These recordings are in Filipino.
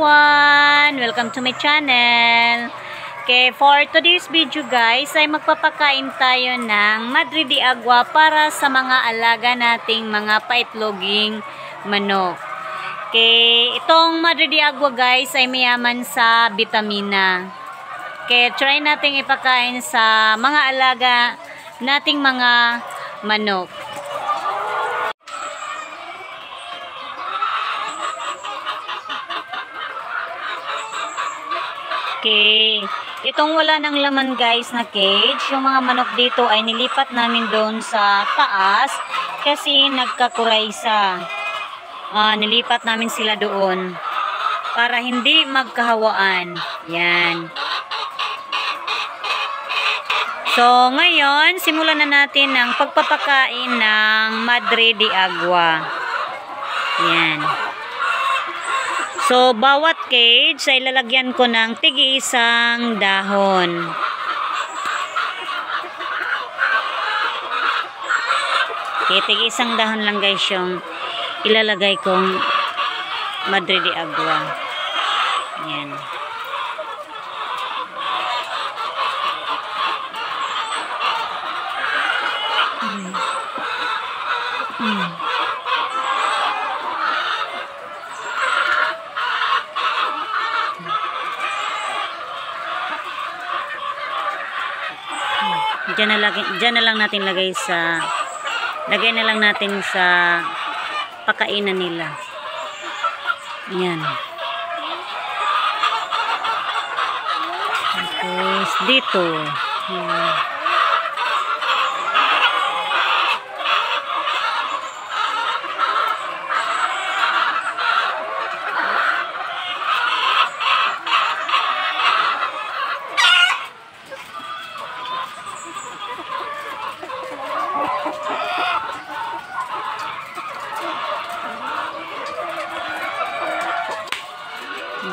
everyone! Welcome to my channel. Okay, for today's video guys, ay magpapakain tayo ng Madre de Agua para sa mga alaga nating mga paitloging manok. Okay, itong Madre de Agua guys ay mayaman sa bitamina. Okay, try nating ipakain sa mga alaga nating mga manok. Okay, itong wala ng laman guys na cage, yung mga manok dito ay nilipat namin doon sa taas kasi nagkakuraysa. Nilipat namin sila doon para hindi magkahawaan. Yan. So, ngayon, simulan na natin ang pagpapakain ng Madre de Agua. Yan. So, bawat cage ay lalagyan ko ng tig-isang dahon. Okay, tig-isang dahon lang guys yung ilalagay kong Madre de Agua. Yan. Diyan na lang natin lagay na lang natin sa pakainan nila. Yan. Tapos dito. Yan.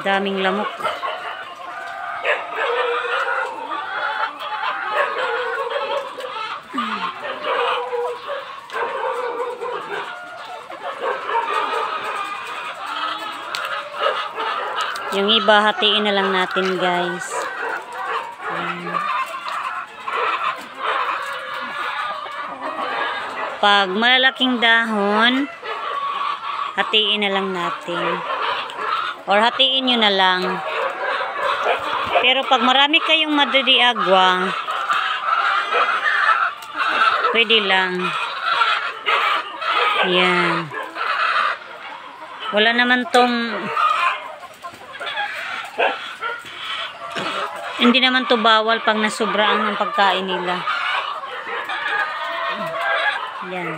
Daming lamok. Yung iba hatiin na lang natin guys. Pag malalaking dahon, hatiin na lang natin. Or hatiin nyo na lang. Pero pag marami kayong Madre de Agua, pwede lang. Yan. Wala naman tong, hindi naman to bawal pag nasubraan ng pagkain nila. Yan.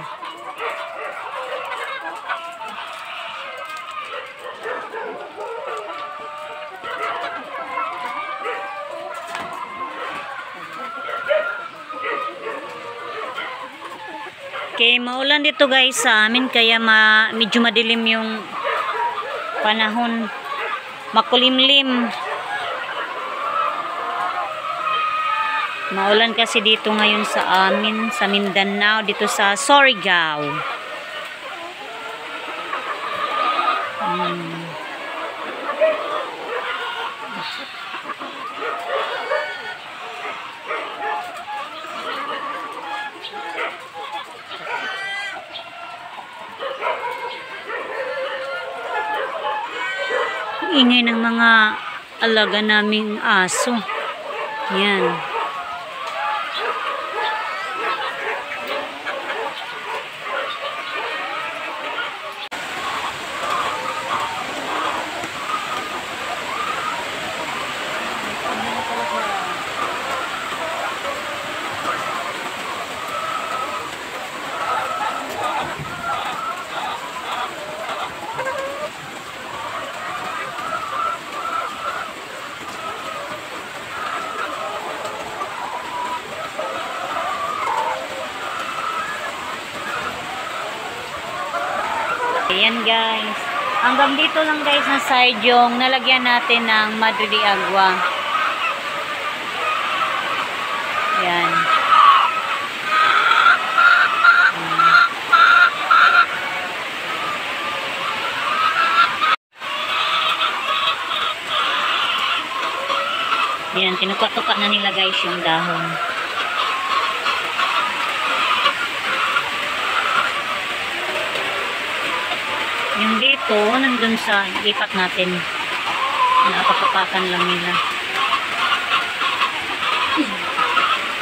Okay, maulan dito guys sa amin kaya medyo madilim yung panahon, makulimlim. Maulan kasi dito ngayon sa amin, sa Mindanao, dito sa Surigao. Ingay ng mga alaga naming aso. Yan. Ayan guys. Hanggang dito lang guys na side yung nalagyan natin ng Madre de Agua. Ayan. tinuka-tuka na nila guys yung dahon. Yung dito, nandun sa lipat natin. Napapapakan lang nila.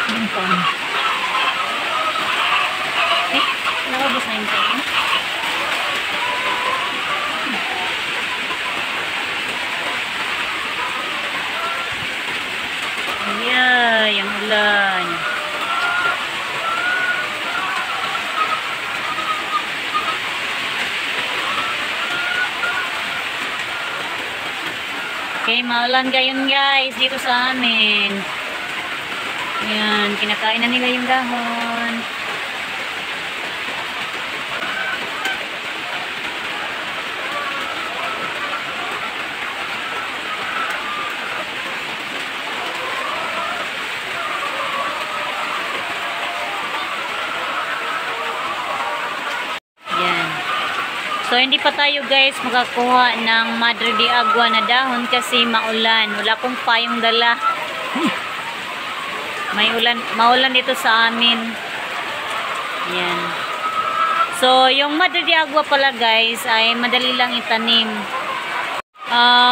Ano pa? Nakabos na yung tayo. Ayan, yung ulan. Okay, maulan gayon guys dito sa amin. Ayan, kinakain na nila yung dahon. So, hindi pa tayo guys makakuha ng Madre de Agua na dahon kasi maulan. Wala pong payong dala. Maulan dito sa amin. Yan. So, yung Madre de Agua pala guys ay madali lang itanim.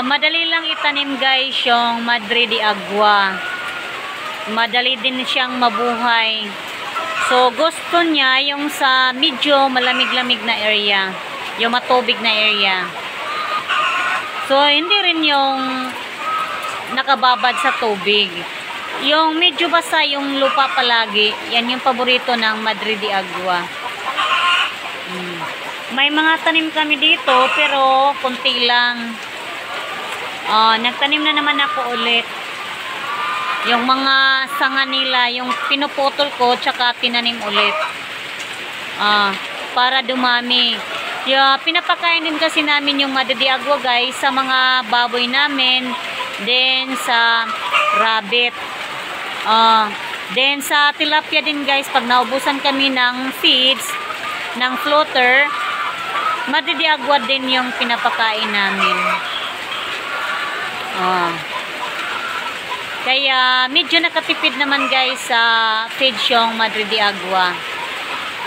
Madali lang itanim guys yung Madre de Agua. Madali din siyang mabuhay. So, gusto niya yung sa medyo malamig-lamig na area. Yung matubig na area. So, hindi rin yung nakababad sa tubig. Yung medyo basa yung lupa palagi, yan yung paborito ng Madre de Agua. May mga tanim kami dito, pero kunti lang. Nagtanim na naman ako ulit. Yung mga sanga nila, yung pinuputol ko, tsaka tinanim ulit. Para dumami. Pinapakain din kasi namin yung Madre de Agua guys sa mga baboy namin, then sa rabbit, then sa tilapia din guys. Pag naubusan kami ng feeds ng floater, Madre de Agua din yung pinapakain namin. Kaya medyo nakatipid naman guys sa feeds yung Madre de Agua.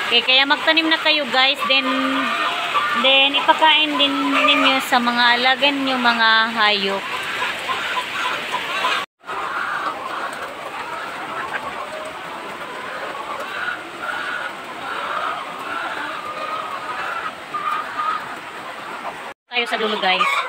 Okay, kaya magtanim na kayo guys, then ipakain din ninyo sa mga alagan nyo, mga hayop. Tayo sa dulo guys.